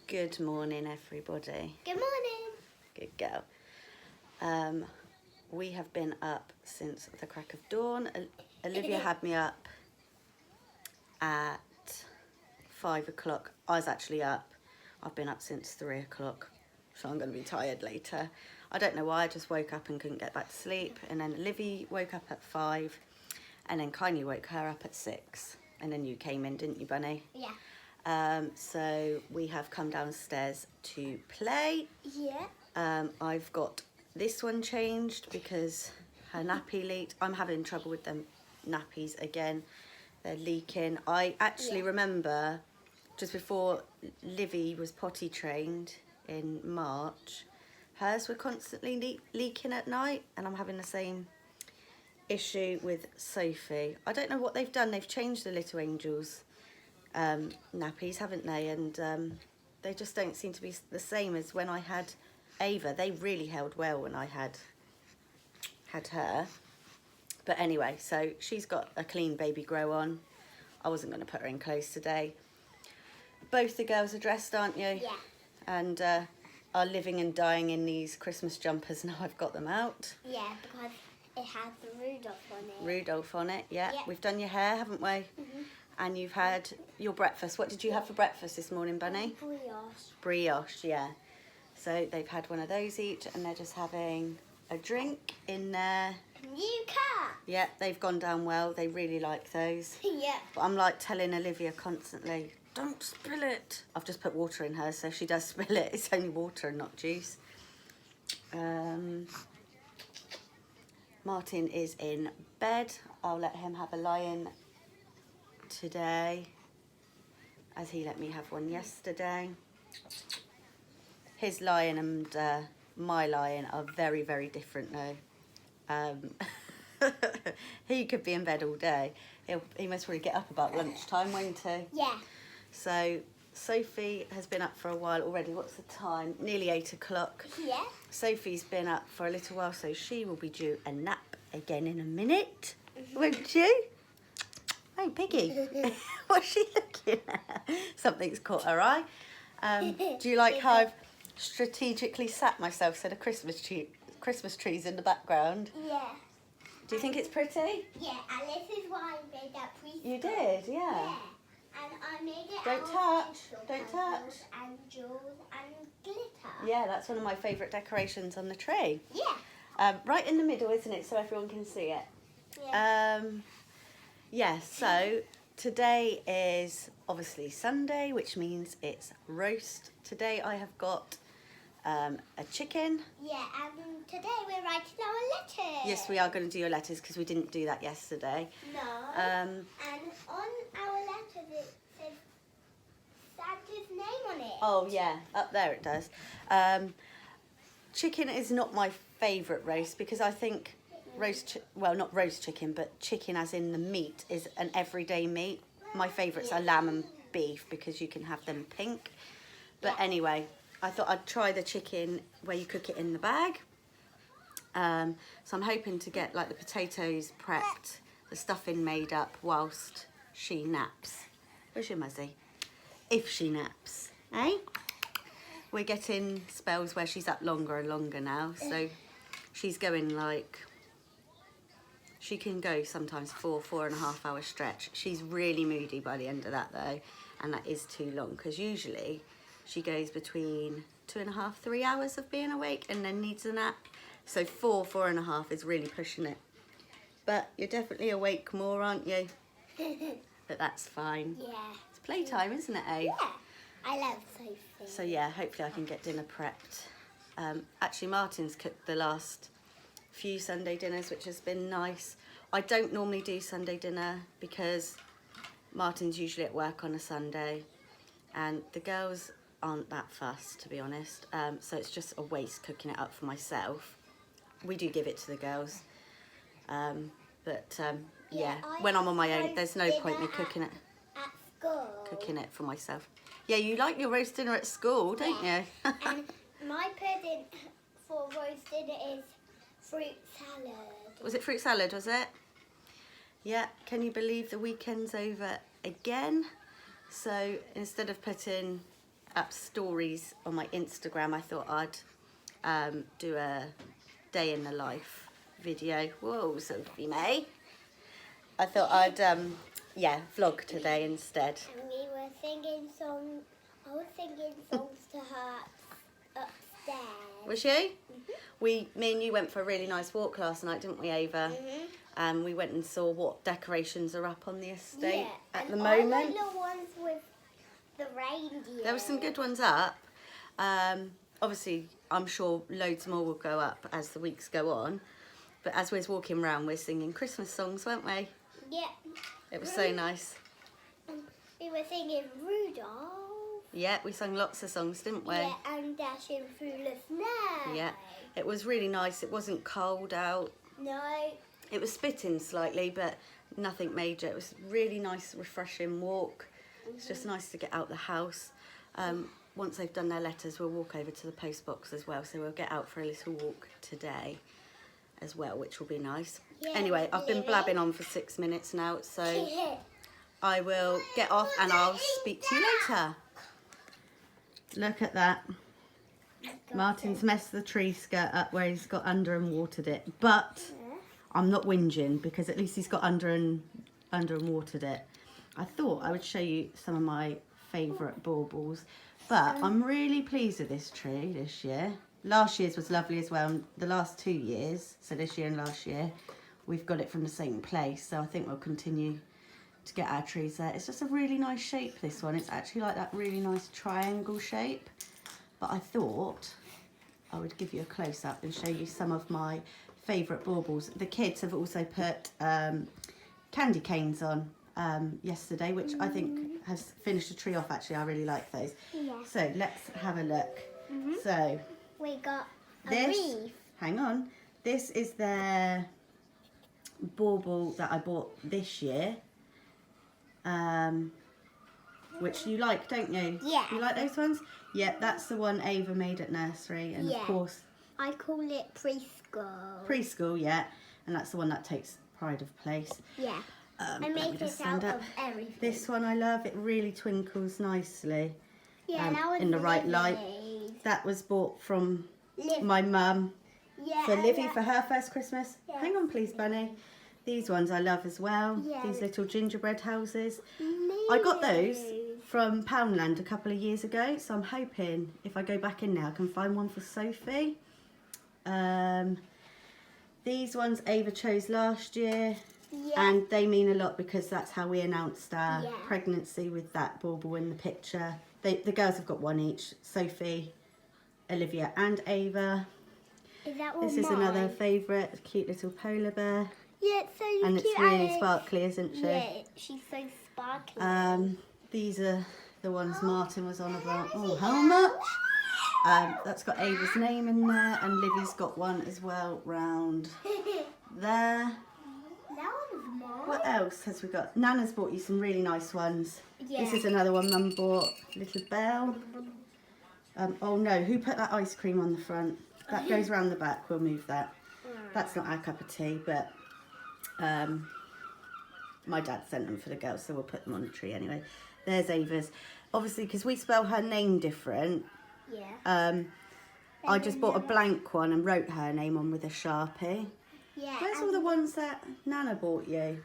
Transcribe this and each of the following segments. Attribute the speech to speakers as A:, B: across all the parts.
A: Good morning, everybody.
B: Good morning.
A: Good girl. We have been up since the crack of dawn. Olivia had me up at 5 o'clock. I was actually up. I've been up since 3 o'clock, so I'm going to be tired later. I don't know why, I just woke up and couldn't get back to sleep. And then Olivia woke up at 5, and then Kindly woke her up at 6. And then you came in, didn't you, Bunny?
B: Yeah.
A: So we have come downstairs to play.
B: Yeah.
A: I've got this one changed because her nappy leaked. I'm having trouble with them nappies again. They're leaking. I actually remember just before Livy was potty trained in March, hers were constantly leaking at night, and I'm having the same issue with Sophie. I don't know what they've done. They've changed the Little Angels nappies, haven't they? And they just don't seem to be the same as when I had Ava. They really held well when I had her. But anyway, so she's got a clean baby grow on. I wasn't going to put her in clothes today. Both the girls are dressed, aren't you?
B: Yeah.
A: And are living and dying in these Christmas jumpers now I've got them out.
B: Yeah, because it has the Rudolph on it.
A: Rudolph on it, yeah.
B: Yeah.
A: We've done your hair, haven't we?
B: Mhm.
A: And you've had your breakfast. What did you have for breakfast this morning, Bunny?
B: Brioche.
A: Brioche, yeah. So they've had one of those each, and they're just having a drink in there.
B: New cat.
A: Yeah, they've gone down well. They really like those.
B: Yeah.
A: But I'm like telling Olivia constantly, don't spill it. I've just put water in hers, so if she does spill it, it's only water and not juice. Martin is in bed. I'll let him have a lie-in today, as he let me have one yesterday. His lie-in and my lie-in are very, very different though. He could be in bed all day. He must probably get up about lunchtime, won't he?
B: Yeah.
A: So Sophie has been up for a while already. What's the time? Nearly 8 o'clock.
B: Yeah.
A: Sophie's been up for a little while, so she will be due a nap again in a minute, won't you? Oh, Piggy. What's she looking at? Something's caught her eye. Do you like how I've strategically sat myself so the Christmas trees in the background?
B: Yeah.
A: Do you think it's pretty?
B: Yeah, and this is why I made that preschool.
A: You did, yeah.
B: Yeah. And I made it
A: Don't
B: out
A: touch,
B: of
A: don't
B: candles
A: touch.
B: and jewels and glitter.
A: Yeah, that's one of my favourite decorations on the tree.
B: Yeah.
A: Right in the middle, isn't it, so everyone can see it?
B: Yeah.
A: Yeah, so today is obviously Sunday, which means it's roast. Today I have got a chicken.
B: Yeah, and today we're writing our letters.
A: Yes, we are going to do your letters because we didn't do that yesterday.
B: No. And on our letters it says Santa's name on it.
A: Oh yeah, up there it does. Chicken is not my favourite roast because I think not roast chicken, but chicken as in the meat is an everyday meat. My favourites are lamb and beef because you can have them pink. But anyway, I thought I'd try the chicken where you cook it in the bag. So I'm hoping to get like the potatoes prepped, the stuffing made up whilst she naps. Where's your muzzy? If she naps, eh? We're getting spells where she's up longer and longer now. So she's going like, she can go sometimes 4.5 hour stretch. She's really moody by the end of that though. And that is too long because usually she goes between 2.5, 3 hours of being awake and then needs a nap. So 4.5 is really pushing it. But you're definitely awake more, aren't you? But that's fine.
B: Yeah.
A: It's playtime, isn't it, eh?
B: Yeah. I love Sophie.
A: So yeah, hopefully I can get dinner prepped. Actually, Martin's cooked the last few Sunday dinners, which has been nice. I don't normally do Sunday dinner because Martin's usually at work on a Sunday and the girls aren't that fussed, to be honest. So it's just a waste cooking it up for myself. We do give it to the girls. Yeah, when I'm on my own, there's no point me cooking it.
B: At school.
A: Cooking it for myself. Yeah, you like your roast dinner at school, don't you?
B: And my present for roast dinner is fruit salad.
A: Was it fruit salad, was it? Yeah, can you believe the weekend's over again? So instead of putting up stories on my Instagram, I thought I'd do a day in the life video. Whoa, Sophie May. I thought I'd, yeah, vlog today instead.
B: And we were singing songs. I was singing songs to her upstairs.
A: Was you? Me and you went for a really nice walk last night, didn't we, Ava? We went and saw what decorations are up on the estate at the moment.
B: I like the ones with the reindeer.
A: There were some good ones up. Obviously, I'm sure loads more will go up as the weeks go on. But as we was walking around, we're singing Christmas songs, weren't we?
B: Yeah.
A: It was so nice.
B: We were singing Rudolph.
A: Yeah, we sang lots of songs, didn't we?
B: Yeah, and Dashing Through the Snow.
A: Yeah, it was really nice. It wasn't cold out.
B: No.
A: It was spitting slightly, but nothing major. It was a really nice, refreshing walk. It's just nice to get out the house. Once they've done their letters, we'll walk over to the post box as well. So we'll get out for a little walk today as well, which will be nice.
B: Yeah,
A: Anyway, I've been blabbing on for 6 minutes now, so I will get off and I'll speak to you later. Look at that. Martin's messed the tree skirt up where he's got under and watered it. But I'm not whinging because at least he's got under and watered it. I thought I would show you some of my favourite baubles. But I'm really pleased with this tree this year. Last year's was lovely as well. The last 2 years, so this year and last year, we've got it from the same place. So I think we'll continue to get our trees there. It's just a really nice shape, this one. It's actually like that really nice triangle shape. But I thought I would give you a close-up and show you some of my favourite baubles. The kids have also put candy canes on yesterday, which I think has finished the tree off. Actually, I really like those.
B: Yeah.
A: So let's have a look. So
B: We got a
A: this,
B: wreath.
A: hang on, this is their bauble that I bought this year. Which you like, don't you?
B: Yeah.
A: You like those ones? Yeah, that's the one Ava made at nursery, and
B: Yeah.
A: of course
B: I call it preschool.
A: preschool, yeah, and that's the one that takes pride of place.
B: Yeah. I
A: let me
B: make
A: just
B: it out
A: stand up.
B: of everything.
A: This one I love. It really twinkles nicely.
B: Yeah, that was
A: in the right light.
B: Lily's.
A: That was bought from
B: Liv-
A: my mum
B: Yeah,
A: for Livy
B: and
A: for her first Christmas.
B: Yeah.
A: Hang on, please, Bunny. These ones I love as well.
B: Yeah.
A: These little gingerbread houses.
B: Lily's.
A: I got those from Poundland a couple of years ago, so I'm hoping if I go back in now I can find one for Sophie. These ones Ava chose last year,
B: Yeah.
A: and they mean a lot because that's how we announced our
B: Yeah.
A: pregnancy, with that bauble in the picture. The girls have got one each, Sophie, Olivia and Ava.
B: Is that one
A: This is
B: mine?
A: another favourite, a cute little polar bear.
B: Yeah, it's so
A: And
B: cute.
A: it's really
B: and
A: sparkly, isn't she?
B: Yeah, she's so sparkly.
A: These are the ones Martin was on about. Oh, how much? That's got Ava's name in there, and Livy's got one as well round there.
B: That one's mine.
A: What else has we got? Nana's bought you some really nice ones.
B: Yeah.
A: This is another one Mum bought. Little bell. Oh no, who put that ice cream on the front? That goes round the back. We'll move that. That's not our cup of tea, but my dad sent them for the girls, so we'll put them on the tree anyway. There's Ava's. Obviously, because we spell her name different,
B: Yeah.
A: I just bought a blank one and wrote her name on with a Sharpie.
B: Yeah.
A: Where's all the ones that Nana bought you?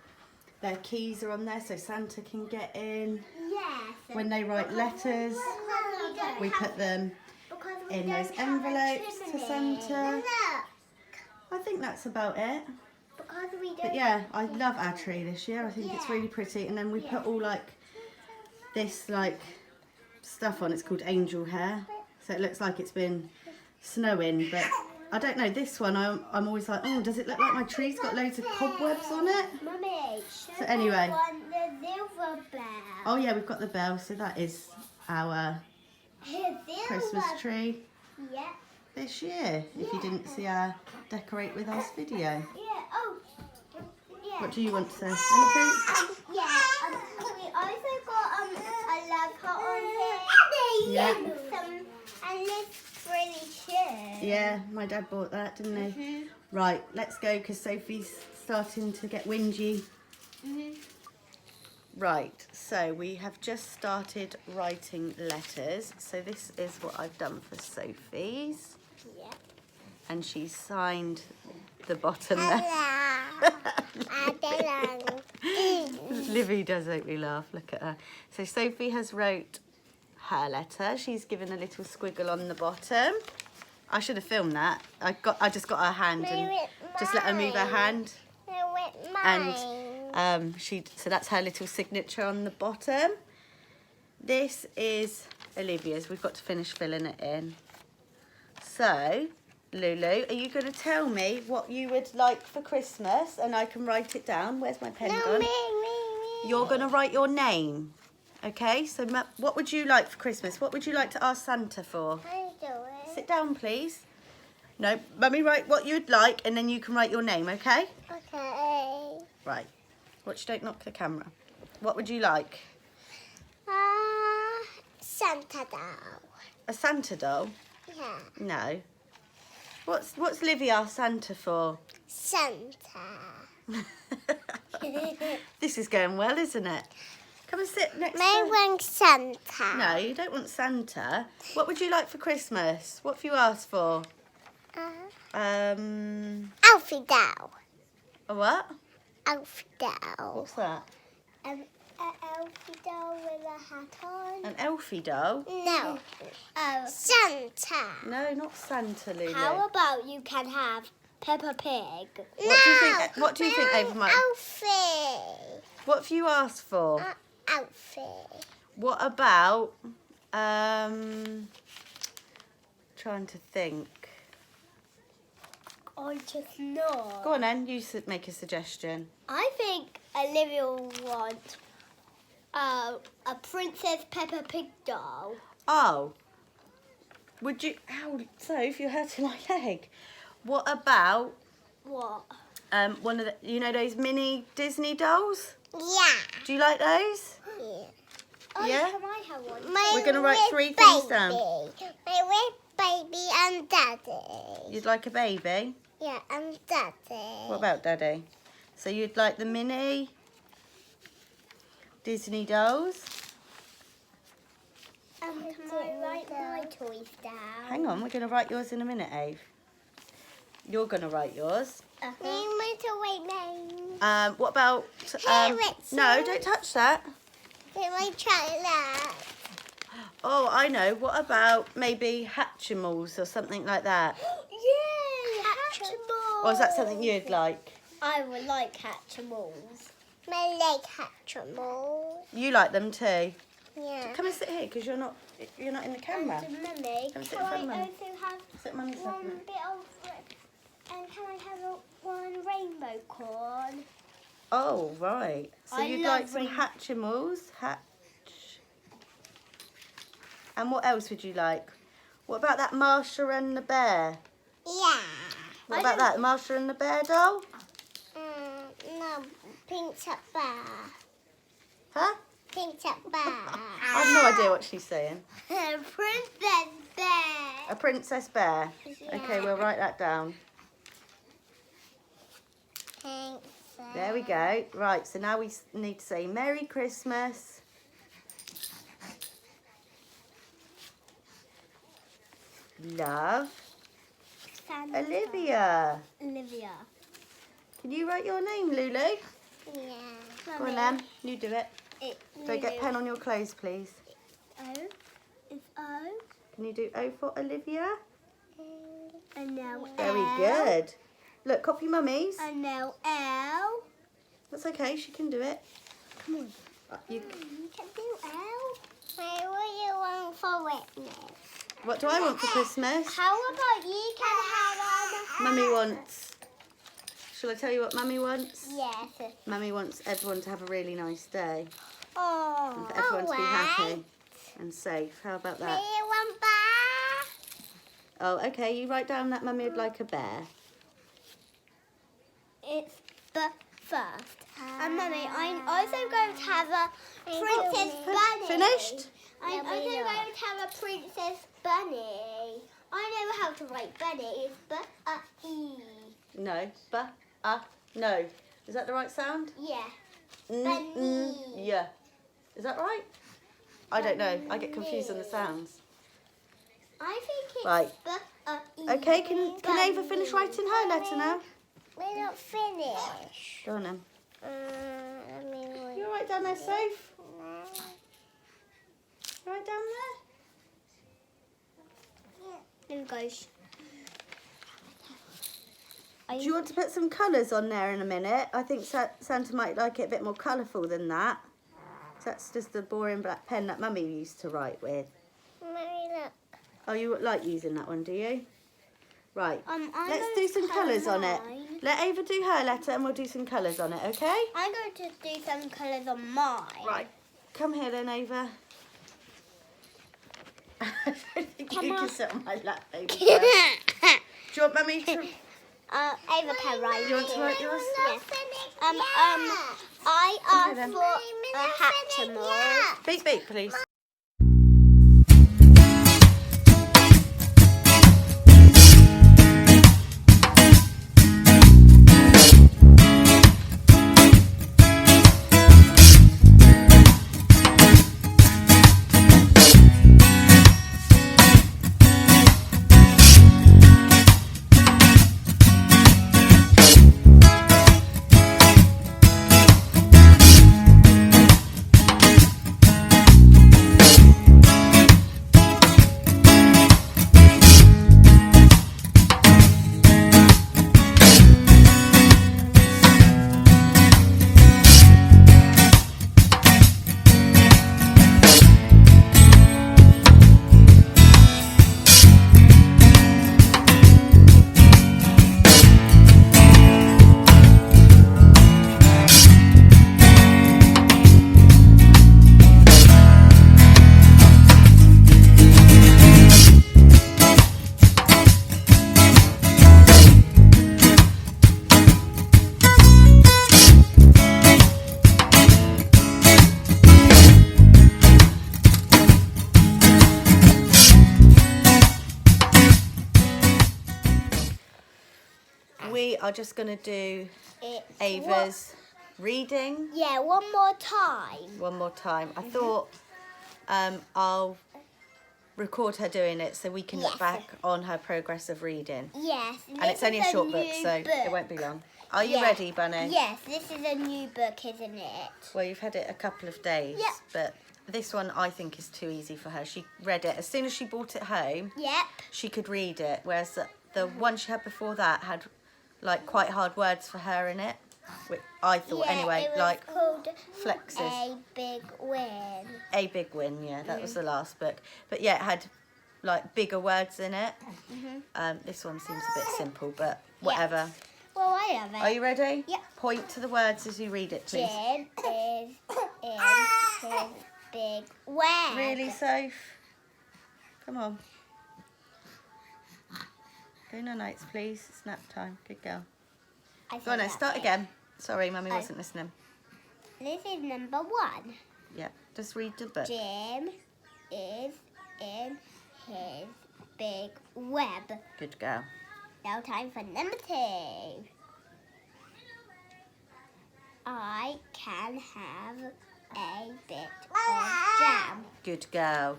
A: Their keys are on there so Santa can get in.
B: Yeah.
A: When they write letters, we put them in those envelopes to Santa. I think that's about it.
B: Because we don't.
A: But yeah, I love our tree this year. I think it's really pretty. And then we put all like this like stuff on. It's called angel hair. So it looks like it's been snowing. But I don't know, this one I'm always like, oh, does it look like my tree's got loads of cobwebs on it?
B: Mummy,
A: So anyway.
B: the silver bell.
A: Oh yeah, we've got the bell. So that is our Christmas tree
B: Yeah.
A: this year. If you didn't see our Decorate With Us video.
B: Yeah. Oh. Yeah.
A: What do you want to say? Anything?
B: Yeah. We also got a love heart on here.
A: Yeah.
B: And this really cute.
A: Yeah, my dad bought that, didn't he? Right, let's go because Sophie's starting to get whingy. Right, so we have just started writing letters. So this is what I've done for Sophie's.
B: Yeah.
A: And she's signed the bottom there. Livy does make me laugh, look at her. So Sophie has wrote her letter. She's given a little squiggle on the bottom. I should have filmed that. I just got her hand and just let her move her hand. And so that's her little signature on the bottom. This is Olivia's. We've got to finish filling it in. So, Lulu, are you going to tell me what you would like for Christmas? And I can write it down. Where's my pen gone?
B: Me.
A: You're going to write your name. Okay, so what would you like for Christmas? What would you like to ask Santa for?
B: I do it.
A: Sit down, please. No, Mummy, write what you'd like and then you can write your name, okay?
B: Okay.
A: Right. Watch, don't knock the camera. What would you like?
B: Santa doll.
A: A Santa doll?
B: Yeah.
A: No. What's Livy asked Santa for?
B: Santa.
A: This is going well, isn't it? Come and sit next to
B: I want Santa.
A: No, you don't want Santa. What would you like for Christmas? What have you asked for?
B: Alfie doll.
A: A what?
B: Alfie doll.
A: What's that?
B: An Alfie doll with a hat on.
A: An Elfie doll?
B: No. Santa.
A: No, not Santa, Lulu.
B: How about you can have Peppa Pig?
A: What do you think, Ava Mike?
B: Alfie.
A: What have you asked for?
B: Alfie.
A: What about trying to think.
B: I just know.
A: Go on then, you make a suggestion.
B: I think Olivia will want a Princess Peppa Pig doll.
A: Oh. Would you so if you're hurting my leg. What about
B: What?
A: one of the those mini Disney dolls?
B: Yeah.
A: Do you like those?
B: Yeah.
A: Yeah?
B: Can I have one?
A: We're gonna write 3 things down.
B: My red baby and daddy.
A: You'd like a baby?
B: Yeah, and daddy.
A: What about Daddy? So you'd like the mini Disney dolls?
B: Can I write my toys down?
A: Hang on, we're going to write yours in a minute, Ave. You're going to write yours. What about... no, don't touch that.
B: My chocolate.
A: Oh, I know. What about maybe Hatchimals or something like that?
B: Yay, Hatchimals.
A: Or is that something you'd like?
B: I would like Hatchimals. I like Hatchimals.
A: You like them too?
B: Yeah.
A: Come and sit here because you're not in the camera.
B: Mummy,
A: Come sit
B: can
A: in front
B: I
A: of Mum.
B: also have
A: Sit at Mummy's
B: one
A: lap.
B: bit of, and can I have one rainbow corn?
A: Oh, right. So
B: I
A: you'd
B: love
A: like some
B: rain-
A: Hatchimals. And what else would you like? What about that Marsha and the Bear?
B: Yeah.
A: What about that Marsha and the Bear doll?
B: No, Princess Bear.
A: Huh?
B: Princess Bear.
A: I have no idea what she's saying.
B: Princess Bear.
A: A Princess Bear.
B: Yeah.
A: Okay, we'll write that down. There we go. Right, so now we need to say Merry Christmas. Love.
B: Santa.
A: Olivia.
B: Olivia.
A: Can you write your name, Lulu?
B: Yeah.
A: Go on then, you do it. Don't get pen on your clothes, please.
B: O. It's O.
A: Can you do O for Olivia?
B: And now
A: Very
B: L.
A: good. Look, copy Mummy's.
B: And now L.
A: That's okay, she can do it.
B: Come on.
A: You,
B: You can do L. What do you want for witness?
A: what do I want for Christmas?
B: How about you can have
A: Mummy wants... Shall I tell you what Mummy wants?
B: Yes.
A: Mummy wants everyone to have a really nice day.
B: Oh.
A: And for everyone to be happy and safe. How about
B: Do
A: that?
B: you want bear?
A: Oh, okay, you write down that Mummy would like a bear.
B: It's the first. And Mummy, I'm also going to have a Princess Bunny.
A: Finished?
B: I'm also going to have a Princess Bunny. I know how to write bunny. It's B-U-E.
A: No. No. Is that the right sound?
B: Yeah.
A: Yeah. Is that right? I don't know. I get confused on the sounds.
B: I think it's
A: Right. Okay, can Ava finish writing her letter now?
B: We're not finished.
A: Go on then. You alright down there, Soph? You alright down there?
B: There goes.
A: Do you want to put some colours on there in a minute? I think Santa might like it a bit more colourful than that. So that's just the boring black pen that Mummy used to write with.
B: Mummy, look.
A: Oh, you like using that one, do you? Right,
B: I'm
A: let's do some colours on it. Let Ava do her letter and we'll do some colours on it, okay?
B: I'm going to do some colours on mine.
A: Right, come here then, Ava. I don't think you can sit on my lap, baby girl. Do you want Mummy to...
B: Ava can write.
A: You want to write yours?
B: Yes. I asked for a Hatchimal.
A: Beep, beep, please. We are just going to do Ava's reading.
B: Yeah, one more time.
A: One more time. I thought I'll record her doing it so we can look back on her progress of reading.
B: Yes.
A: And it's only a short book, so it won't be long. Are you ready, Bunny?
B: Yes, this is a new book, isn't it?
A: Well, you've had it a couple of days,
B: Yep.
A: but this one I think is too easy for her. She read it as soon as she brought it home.
B: Yep.
A: She could read it, whereas the one she had before that had like quite hard words for her in it. Which I thought anyway,
B: it was
A: like
B: called
A: flexes.
B: A Big Win.
A: A Big Win, yeah, that was the last book. But yeah, it had like bigger words in it. This one seems a bit simple, but whatever.
B: Well, I have it.
A: Are you ready?
B: Yep.
A: Point to the words as you read it, please.
B: Jim is in his big web.
A: Really, Soph? Come on. Go no nights, please. It's nap time. Good girl. Go on then, start again. Sorry, Mummy wasn't listening.
B: This is number 1.
A: Yeah, just read the book.
B: Jim is in his big web.
A: Good girl.
B: Now time for number 2. I can have a bit of jam.
A: Good girl.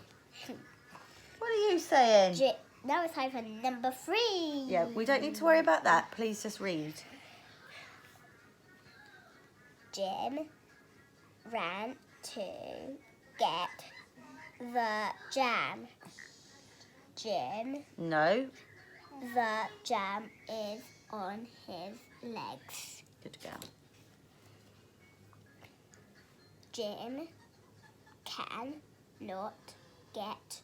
A: What are you saying?
B: Now it's time for number 3.
A: Yeah, we don't need to worry about that. Please just read.
B: Jim ran to get the jam. Jim,
A: No.
B: the jam is on his legs.
A: Good girl.
B: Jim can not get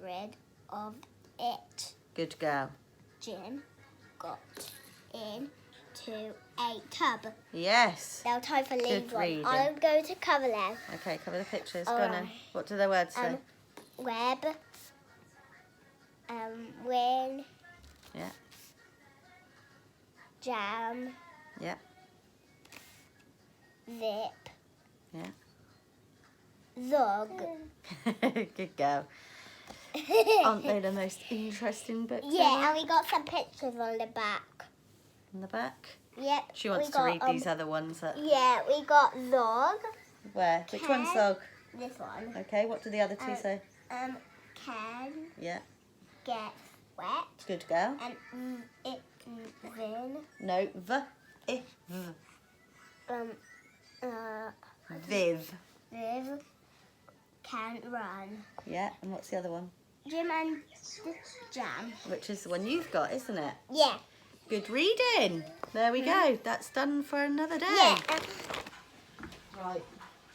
B: rid of it.
A: Good girl.
B: Jim got into a tub.
A: Yes.
B: Now time for lead
A: Good
B: one.
A: reading.
B: I'm going to cover them.
A: Okay, cover the pictures. Go
B: All
A: on then.
B: right.
A: What do their words say?
B: Web. Win.
A: Yeah.
B: Jam.
A: Yeah.
B: Zip.
A: Yeah.
B: Zog.
A: Good girl. Aren't they the most interesting books
B: Yeah,
A: ever?
B: and we got some pictures on the back.
A: In the back?
B: Yep.
A: She wants to read these other ones.
B: Yeah, we got dog.
A: Where? Which one's dog?
B: This one.
A: Okay, what do the other two say?
B: Can
A: Yeah.
B: get wet.
A: Good girl.
B: And then.
A: No, v. Viv.
B: Viv can run.
A: Yeah, and what's the other one?
B: Jim and Jam.
A: Which is the one you've got, isn't it?
B: Yeah.
A: Good reading. There we go. That's done for another day.
B: Yeah.
A: Right,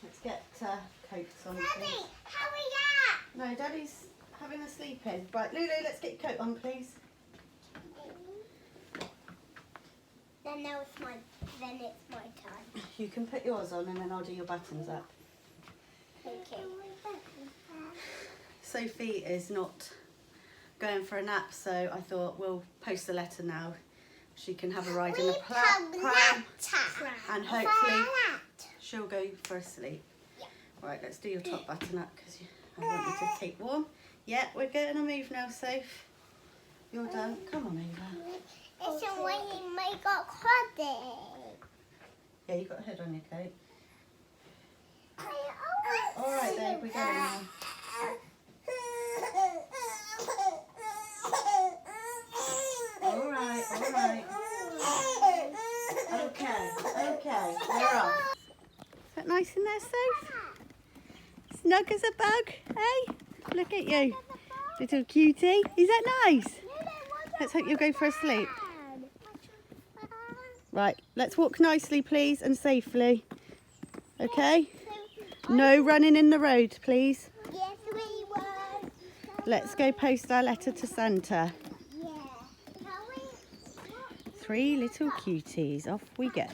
A: let's get coats on.
B: Daddy, hurry up!
A: No, Daddy's having a sleep in. Right, Lulu, let's get your coat on, please.
B: Then it's my turn.
A: You can put yours on and then I'll do your buttons up.
B: Okay.
A: Sophie is not going for a nap, so I thought we'll post the letter now. She can have a ride in the pram and hopefully she'll go for a sleep.
B: Yeah.
A: Right, let's do your top button up because I want you to keep warm. Yeah, we're getting a move now, Soph. You're done. Come on over.
B: It's a way you make a credit.
A: Yeah, you've got a hood on your coat. All right, babe, we're going now. All right. Okay, we're off. Is that nice in there, Soph? Snug as a bug, eh? Look at you, little cutie. Is that nice? Let's hope you'll go for a sleep. Right, let's walk nicely, please, and safely. Okay? No running in the road, please.
B: Yes, we will.
A: Let's go post our letter to Santa.
B: Yeah.
A: 3 little cuties. Off we go.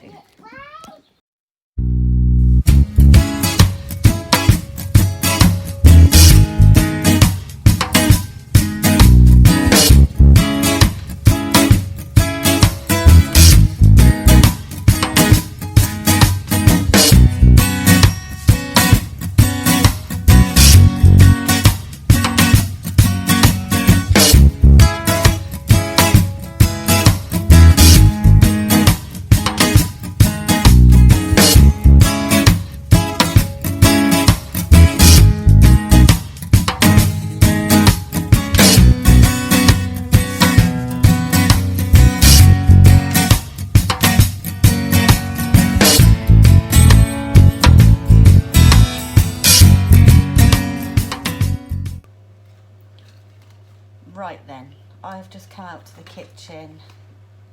A: Right then, I've just come out to the kitchen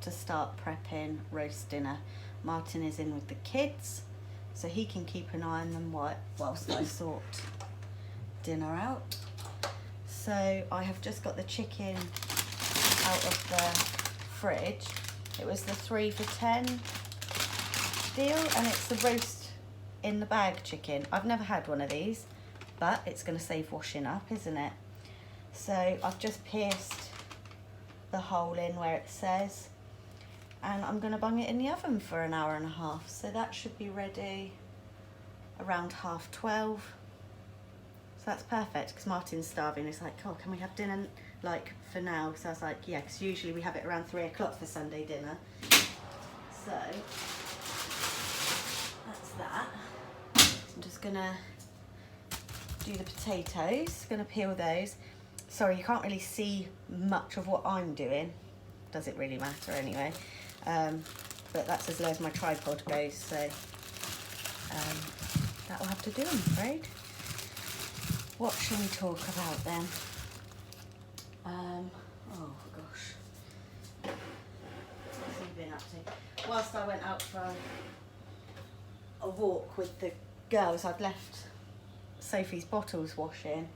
A: to start prepping roast dinner. Martin is in with the kids, so he can keep an eye on them whilst I sort dinner out. So I have just got the chicken out of the fridge. It was the 3 for $10 deal, and it's the roast in the bag chicken. I've never had one of these, but it's going to save washing up, isn't it? So I've just pierced the hole in where it says, and I'm going to bung it in the oven for an hour and a half. So that should be ready around 12:30. So that's perfect because Martin's starving. He's like, oh, can we have dinner like for now? So I was like, yeah, because usually we have it around 3 o'clock for Sunday dinner. So that's that. I'm just going to do the potatoes. Going to peel those. Sorry, you can't really see much of what I'm doing. Does it really matter anyway? But that's as low as my tripod goes, so that'll have to do, I'm afraid. What shall we talk about then? Oh gosh. What's he been up to? Whilst I went out for a walk with the girls, I'd left Sophie's bottles washing.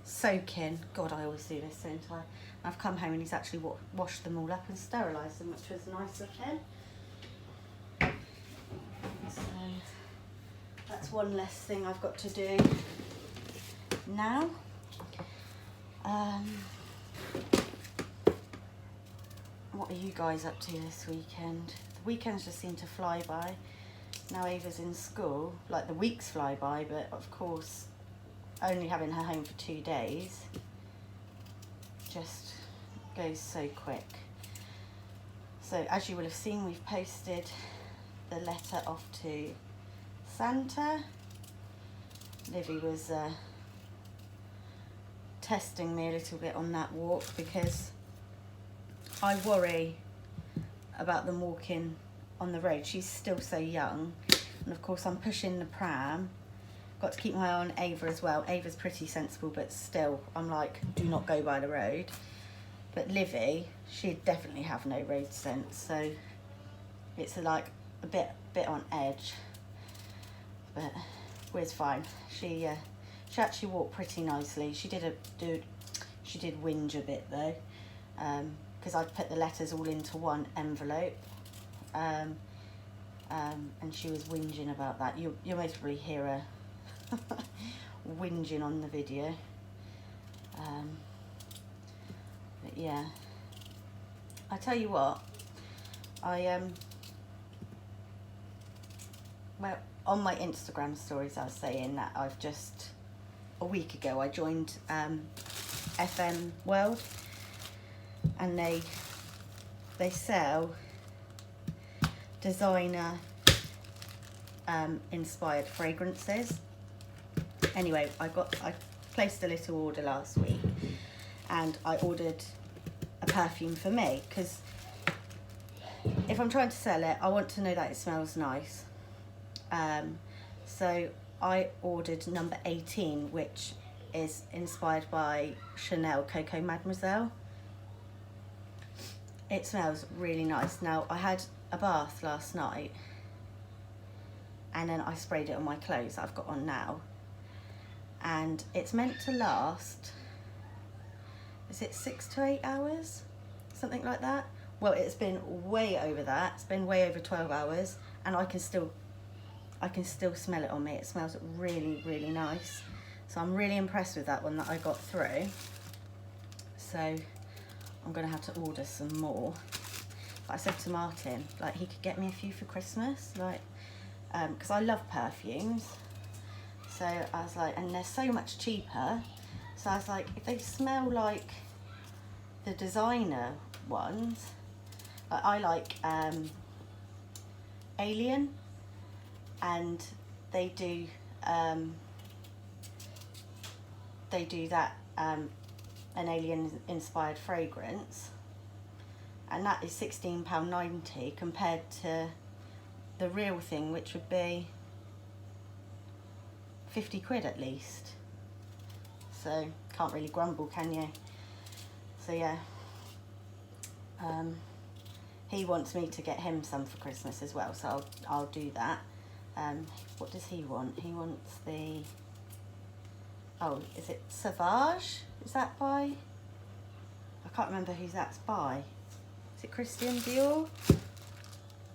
A: Soaking. God, I always do this, don't I? I've come home and he's actually washed them all up and sterilised them, which was nice of him. So that's one less thing I've got to do now. What are you guys up to this weekend? The weekends just seem to fly by. Now Ava's in school, like the weeks fly by, but of course only having her home for 2 days just goes so quick. So as you will have seen, we've posted the letter off to Santa. Livy was testing me a little bit on that walk because I worry about them walking on the road. She's still so young, and of course I'm pushing the pram. Got to keep my eye on Ava as well. Ava's pretty sensible, but still I'm like, do not go by the road. But Livy, she'd definitely have no road sense, so it's like a bit on edge, but we're fine. She actually walked pretty nicely. She did whinge a bit though, because I'd put the letters all into one envelope, and she was whinging about that. You'll most probably hear her whinging on the video. But yeah, I tell you what, well, on my Instagram stories I was saying that I've just, a week ago I joined FM World, and they sell designer inspired fragrances. Anyway, I placed a little order last week, and I ordered a perfume for me, because if I'm trying to sell it, I want to know that it smells nice. So I ordered number 18, which is inspired by Chanel Coco Mademoiselle. It smells really nice. Now, I had a bath last night, and then I sprayed it on my clothes that I've got on now, and it's meant to last, is it 6 to 8 hours? Something like that. Well, it's been way over that. It's been way over 12 hours, and I can still smell it on me. It smells really, really nice. So I'm really impressed with that one that I got through. So I'm gonna have to order some more. But I said to Martin, like, he could get me a few for Christmas, like, because I love perfumes. So I was like, and they're so much cheaper. So I was like, if they smell like the designer ones, like, I like Alien, and they do that an Alien inspired fragrance, and that is £16.90 compared to the real thing, which would be 50 quid at least. So can't really grumble, can you? So yeah, he wants me to get him some for Christmas as well, so I'll do that. What does he want? He wants the, oh, is it Sauvage? Is that by, I can't remember who that's by. Is it Christian Dior?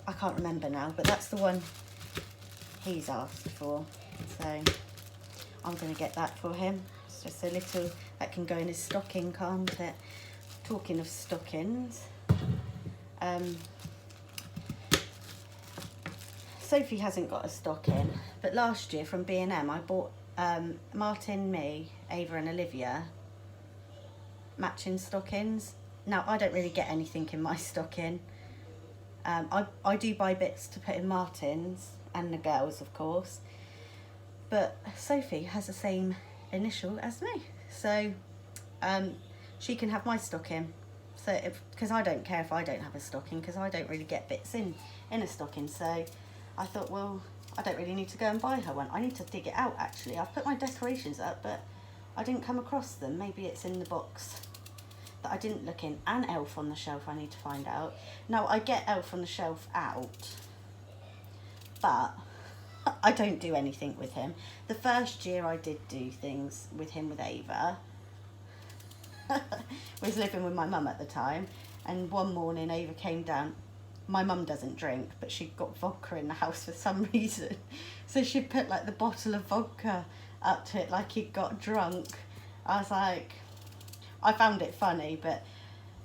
A: I can't remember now, but that's the one he's asked for. So I'm going to get that for him. It's just a little, that can go in his stocking, can't it? Talking of stockings, Sophie hasn't got a stocking, but last year from B&M I bought Martin, me, Ava and Olivia matching stockings. Now, I don't really get anything in my stocking. I do buy bits to put in Martin's and the girls, of course, but Sophie has the same initial as me, so she can have my stocking. So because I don't care if I don't have a stocking, because I don't really get bits in a stocking. So I thought, well, I don't really need to go and buy her one. I need to dig it out, actually. I've put my decorations up, but I didn't come across them. Maybe it's in the box that I didn't look in. And Elf on the Shelf, I need to find out. Now, I get Elf on the Shelf out, but I don't do anything with him. The first year I did do things with him with Ava. I was living with my mum at the time, and one morning Ava came down. My mum doesn't drink, but she got vodka in the house for some reason. So she put like the bottle of vodka up to it like he'd got drunk. I was like, I found it funny, but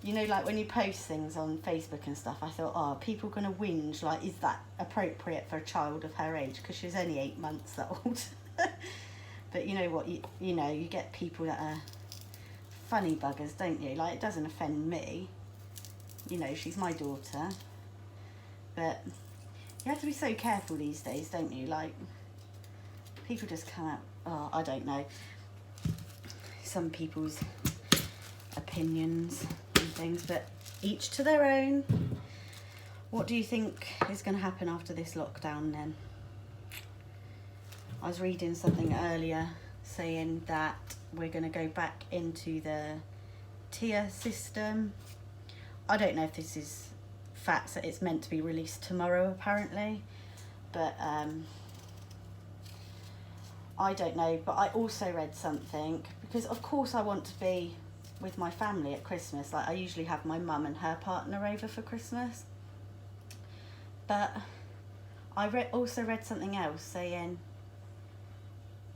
A: you know, like when you post things on Facebook and stuff, I thought, oh, people are going to whinge, like, is that appropriate for a child of her age? Because she was only 8 months old. But you know what, you know, you get people that are funny buggers, don't you? Like, it doesn't offend me. you know, she's my daughter. But you have to be so careful these days, don't you? Like, people just come out, oh, I don't know, some people's opinions and things, but each to their own. What do you think is going to happen after this lockdown then? I was reading something earlier saying that we're going to go back into the tier system. I don't know if this is facts, that it's meant to be released tomorrow apparently, but I don't know. But I also read something, because of course I want to be with my family at Christmas. Like, I usually have my mum and her partner over for Christmas, but I also read something else saying,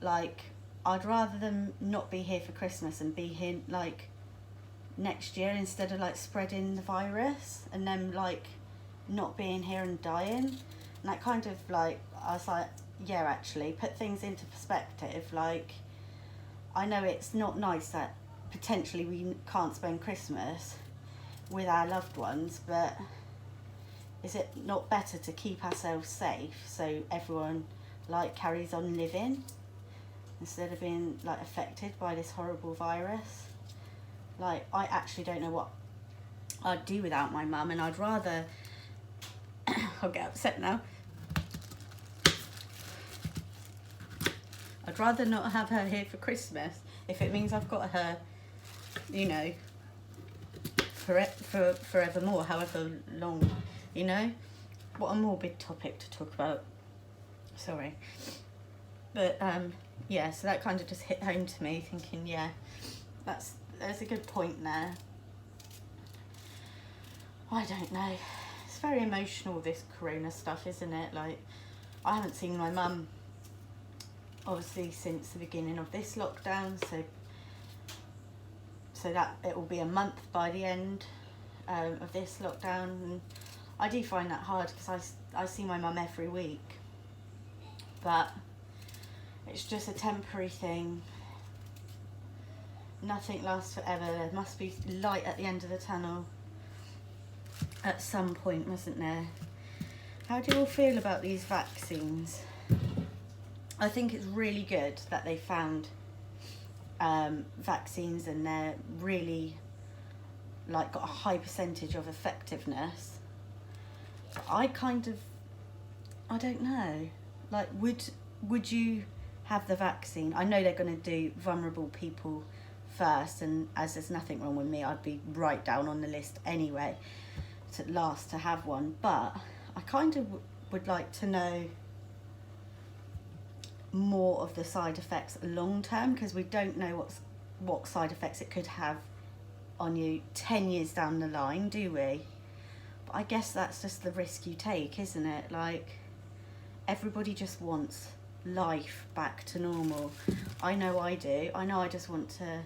A: like, I'd rather them not be here for Christmas and be here like next year, instead of like spreading the virus and them like not being here and dying. And that kind of like, I was like, yeah, actually put things into perspective. Like, I know it's not nice that potentially we can't spend Christmas with our loved ones, but is it not better to keep ourselves safe so everyone like carries on living instead of being like affected by this horrible virus? Like, I actually don't know what I'd do without my mum, and I'd rather I'll get upset now. I'd rather not have her here for Christmas if it means I've got her, you know, for forevermore, however long, you know. What a morbid topic to talk about. Sorry. But yeah, so that kind of just hit home to me, thinking, yeah, there's a good point there. I don't know. It's very emotional, this corona stuff, isn't it? Like, I haven't seen my mum obviously since the beginning of this lockdown, so that it will be a month by the end of this lockdown. And I do find that hard because I see my mum every week, but it's just a temporary thing. Nothing lasts forever. There must be light at the end of the tunnel at some point, mustn't there? How do you all feel about these vaccines? I think it's really good that they found vaccines, and they're really like got a high percentage of effectiveness. But I don't know. Like, would you have the vaccine? I know they're going to do vulnerable people first, and as there's nothing wrong with me, I'd be right down on the list anyway to have one. But I kind of would like to know more of the side effects long term, because we don't know what side effects it could have on you 10 years down the line, do we? But I guess that's just the risk you take, isn't it? Like, everybody just wants life back to normal. I know I do. I know I just want to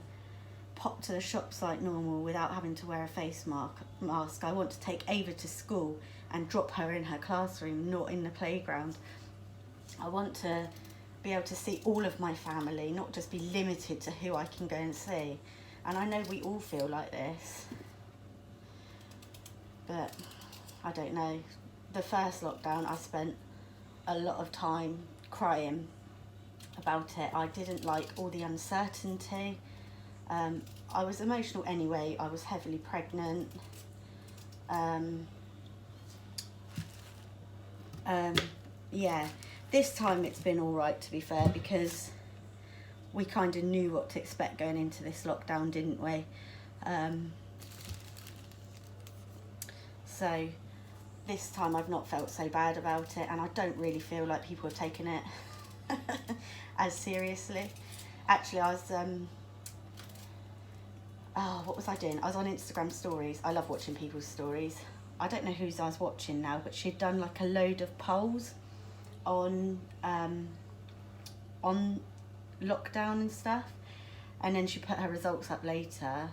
A: pop to the shops like normal without having to wear a face mask. I want to take Ava to school and drop her in her classroom, not in the playground. I want to be able to see all of my family, not just be limited to who I can go and see. And I know we all feel like this, but I don't know. The first lockdown, I spent a lot of time crying about it. I didn't like all the uncertainty. I was emotional anyway. I was heavily pregnant. Yeah, this time it's been all right, to be fair, because we kind of knew what to expect going into this lockdown, didn't we? So this time I've not felt so bad about it, and I don't really feel like people have taken it as seriously. Actually, I was what was I doing? I was on Instagram stories. I love watching people's stories. I don't know whose I was watching now, but she'd done like a load of polls on lockdown and stuff, and then she put her results up later,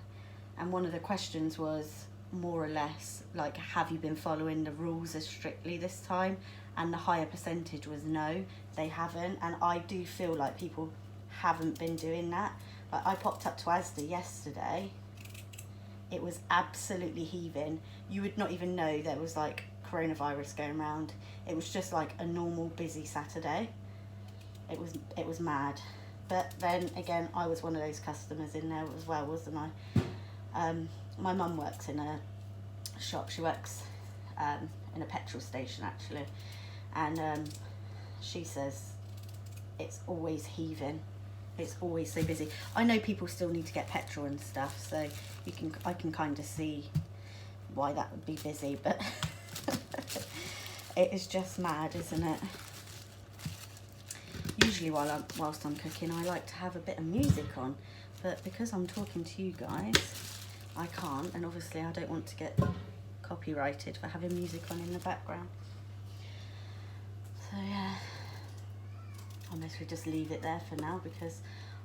A: and one of the questions was more or less like, have you been following the rules as strictly this time? And the higher percentage was no, they haven't. And I do feel like people haven't been doing that. Like, I popped up to Asda yesterday it was absolutely heaving. You would not even know there was like coronavirus going around. It was just like a normal busy Saturday. It was mad. But then again, I was one of those customers in there as well, wasn't I? My mum works in a shop. She works in a petrol station actually, and she says it's always heaving. It's always so busy. I know people still need to get petrol and stuff, so I can kind of see why that would be busy, but it is just mad, isn't it? Usually whilst I'm cooking, I like to have a bit of music on, but because I'm talking to you guys, I can't, and obviously I don't want to get copyrighted for having music on in the background. So yeah, I may as well just leave it there for now because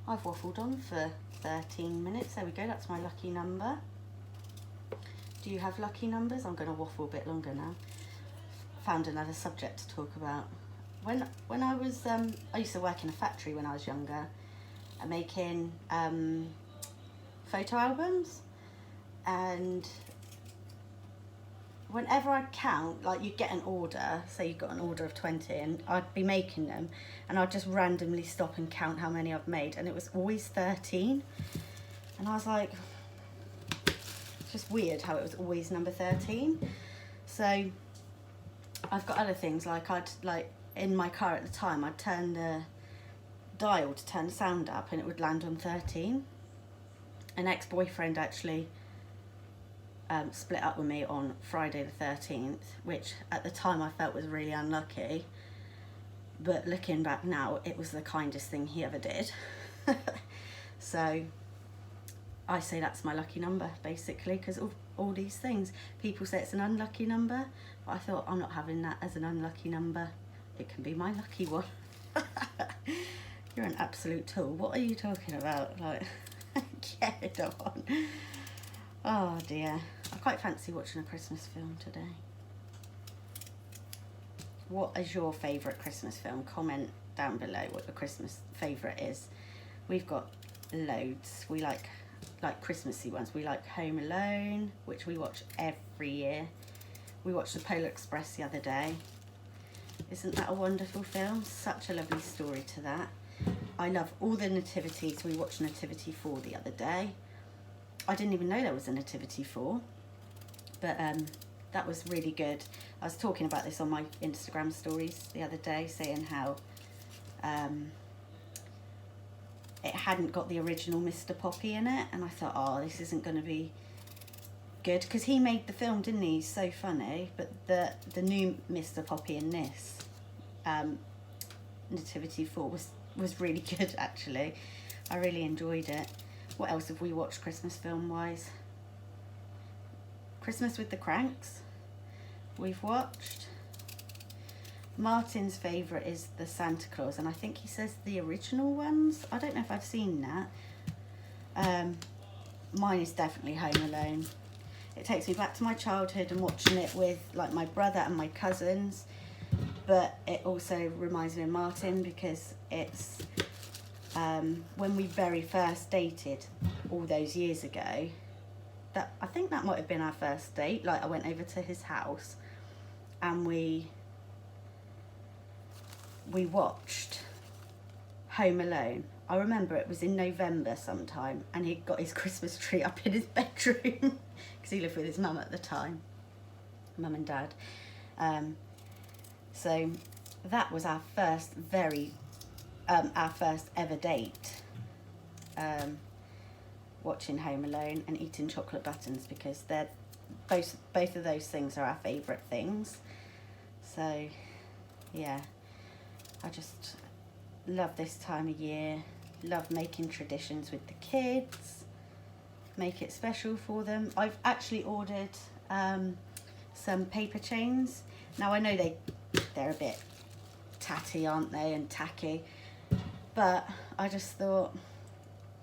A: I've waffled on for 13 minutes. There we go, that's my lucky number. Do you have lucky numbers? I'm going to waffle a bit longer now. Found another subject to talk about. When I was, I used to work in a factory when I was younger, making photo albums, and whenever I'd count, like you'd get an order, say you got an order of 20 and I'd be making them, and I'd just randomly stop and count how many I've made, and it was always 13. And I was like, it's just weird how it was always number 13. So I've got other things, like in my car at the time, I'd turn the dial to turn the sound up and it would land on 13. An ex-boyfriend actually split up with me on Friday the 13th, which at the time I felt was really unlucky, but looking back now, it was the kindest thing he ever did. So I say that's my lucky number, basically, because all these things, people say it's an unlucky number, but I thought, I'm not having that as an unlucky number. It can be my lucky one. You're an absolute tool. What are you talking about? Like, get it on. Oh dear. I quite fancy watching a Christmas film today. What is your favourite Christmas film? Comment down below what your Christmas favourite is. We've got loads. We like Christmassy ones. We like Home Alone, which we watch every year. We watched The Polar Express the other day. Isn't that a wonderful film? Such a lovely story to that. I love all the nativities. We watched Nativity 4 the other day. I didn't even know there was a Nativity 4, but that was really good. I was talking about this on my Instagram stories the other day, saying how it hadn't got the original Mr. Poppy in it, and I thought, oh, this isn't going to be good, because he made the film, didn't he? He's so funny. But the new Mr. Poppy in this Nativity 4 was really good, actually. I really enjoyed it. What else have we watched Christmas film wise? Christmas with the Cranks we've watched. Martin's favourite is the Santa Claus, and I think he says the original ones. I don't know if I've seen that. Mine is definitely Home Alone. It takes me back to my childhood and watching it with like my brother and my cousins, but it also reminds me of Martin because it's when we very first dated all those years ago. That I think that might have been our first date. Like, I went over to his house and we watched Home Alone. I remember it was in November sometime, and he got his Christmas tree up in his bedroom because he lived with his mum at the time, mum and dad. So that was our first ever date, watching Home Alone and eating chocolate buttons, because they're both of those things are our favourite things. So yeah, I just love this time of year. Love making traditions with the kids, make it special for them. I've actually ordered some paper chains. Now I know they're a bit tatty, aren't they, and tacky, but I just thought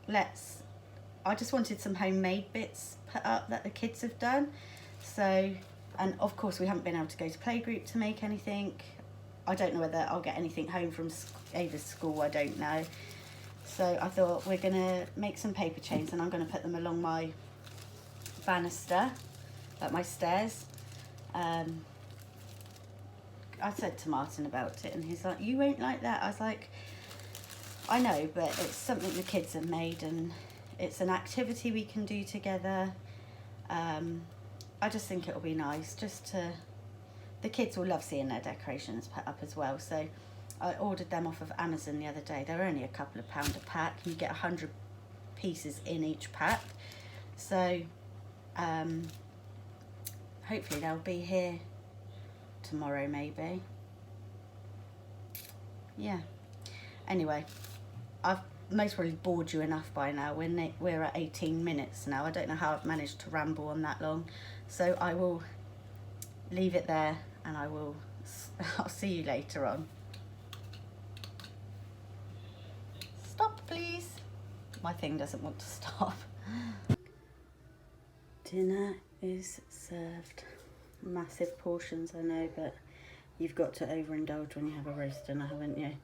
A: I just wanted some homemade bits put up that the kids have done. So, and of course we haven't been able to go to playgroup to make anything. I don't know whether I'll get anything home from Ava's school, I don't know. So I thought we're gonna make some paper chains, and I'm gonna put them along my banister at my stairs. I said to Martin about it and he's like, you won't like that. I was like, I know, but it's something the kids have made and it's an activity we can do together. I just think it'll be nice just to, the kids will love seeing their decorations put up as well. So I ordered them off of Amazon the other day. They're only a couple of pound a pack. You get 100 pieces in each pack. So hopefully they'll be here tomorrow maybe. Yeah. Anyway, I've most probably bored you enough by now. We're at 18 minutes now. I don't know how I've managed to ramble on that long. So I will leave it there and I'll see you later on. Stop, please. My thing doesn't want to stop. Dinner is served. Massive portions, I know, but you've got to overindulge when you have a roast dinner, haven't you?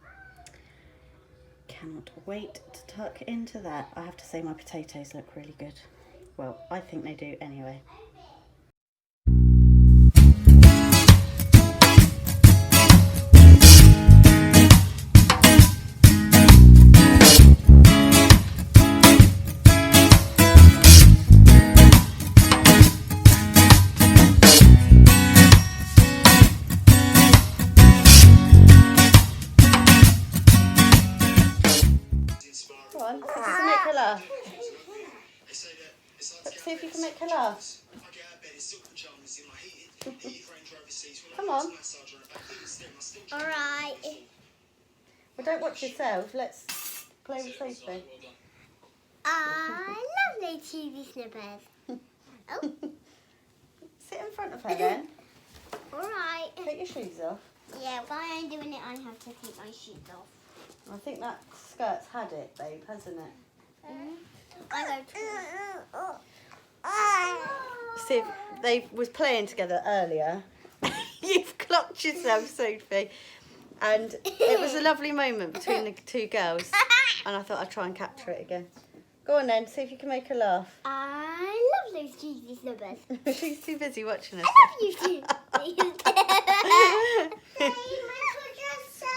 A: Cannot wait to tuck into that. I have to say my potatoes look really good. Well, I think they do anyway. Go on, see if you can make her laugh. See if you can make her laugh. Come on.
B: Alright.
A: Well, don't watch yourself. Let's play with Sophie.
B: Lovely cheesy snippers. Oh.
A: Sit in front of her then.
B: Alright.
A: Take your shoes off.
B: Yeah, while I'm doing it, I have to take my shoes off.
A: I think that skirt's had it, babe, hasn't it?
B: I go
A: See, they was playing together earlier. You've clocked yourself, Sophie. And it was a lovely moment between the two girls. And I thought I'd try and capture it again. Go on then, see if you can make her laugh.
B: I love those cheesy snippers.
A: She's too busy watching us.
B: I love you too.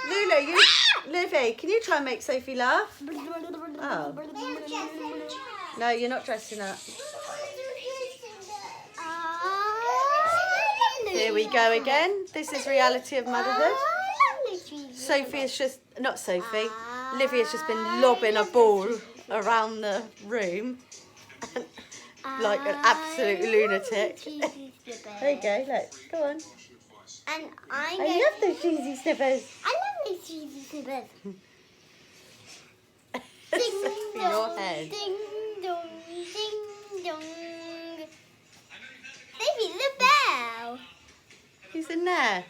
A: Lulu, Livy, can you try and make Sophie laugh? Oh. No, you're not dressing up. Here we go again. This is reality of motherhood. Sophie is just, not Sophie, Livy has just been lobbing a ball around the room like an absolute lunatic. There you go, look, go on.
B: And
A: I love those cheesy snippers.
B: I love those cheesy snippers.
A: Sophie, your head.
B: Ding dong, ding dong. Baby, the bell.
A: Who's in there?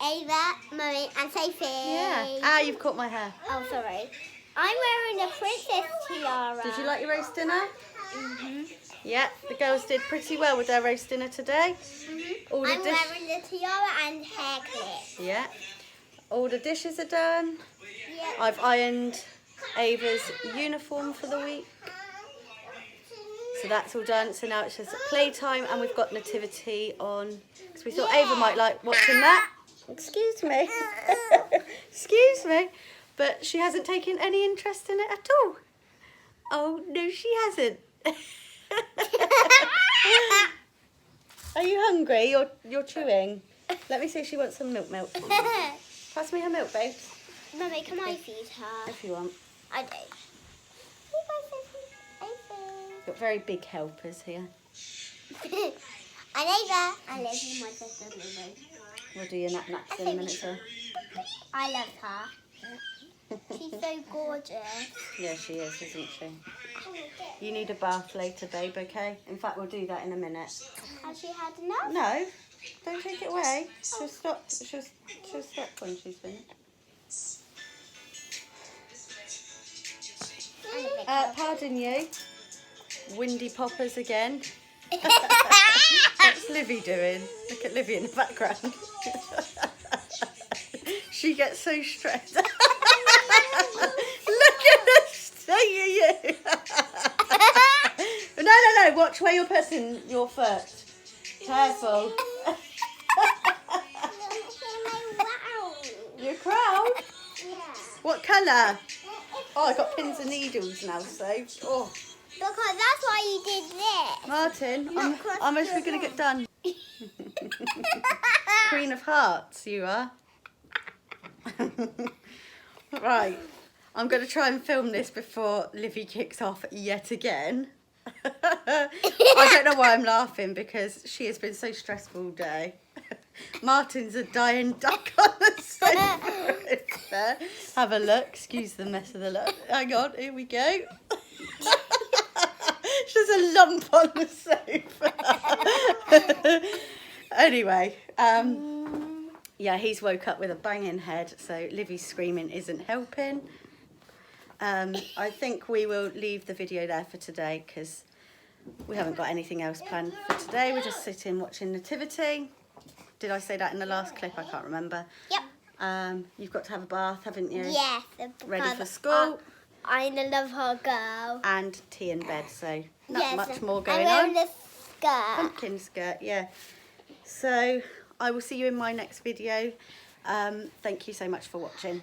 B: Ava, Mummy, and Sophie.
A: Yeah. Ah, you've caught my hair.
B: Oh, sorry. I'm wearing a princess tiara.
A: Did you like your roast dinner?
B: Mhm.
A: Yeah, the girls did pretty well with their roast dinner today. All the
B: I'm wearing the tiara and hair clip.
A: Yeah. All the dishes are done.
B: Yeah.
A: I've ironed Ava's uniform for the week. So that's all done. So now it's just playtime and we've got Nativity on. Because we thought Ava might like watching that. Excuse me. Excuse me. But she hasn't taken any interest in it at all. Oh, no, she hasn't. Are you hungry? You're chewing. Let me see if she wants some milk. Pass me her milk, babe.
B: Mummy, can I feed her?
A: If you want.
B: I do.
A: Got very big helpers here.
B: And Ava. I love you, my sister, Lulu.
A: We'll do your naps in a minute, sir.
B: I love her. She's so gorgeous.
A: Yeah, she is, isn't she? You need a bath later, babe, okay? In fact, we'll do that in a minute.
B: Has she had enough?
A: No, don't take it away. She'll stop when she's finished. Pardon you. Windy poppers again. What's Livy doing? Look at Livy in the background. She gets so stressed. Look at her stay at you. No, no, watch where you're putting your foot. Careful. Your crown?
B: Yeah.
A: What colour? Oh, I got pins and needles now, so. Oh.
B: Because that's why you did this.
A: Martin,
B: Not cross
A: I'm
B: your
A: actually going to get done.
B: leg.
A: Queen of Hearts, you are. Right, I'm going to try and film this before Livy kicks off yet again. I don't know why I'm laughing because she has been so stressful all day. Martin's a dying duck on the sofa. There. Have a look. Excuse the mess of the look. Hang on, here we go. There's a lump on the sofa. Anyway, yeah, he's woke up with a banging head, so Livy's screaming isn't helping. I think we will leave the video there for today because we haven't got anything else planned for today. We're just sitting watching Nativity. Did I say that in the last clip? I can't remember.
B: Yep.
A: You've got to have a bath, haven't you?
B: Yes.
A: Ready for school.
B: I love her girl.
A: And tea in bed, so not
B: Yes,
A: much more
B: I'm
A: going
B: wearing
A: on.
B: a skirt.
A: Pumpkin skirt, yeah. So I will see you in my next video. Thank you so much for watching.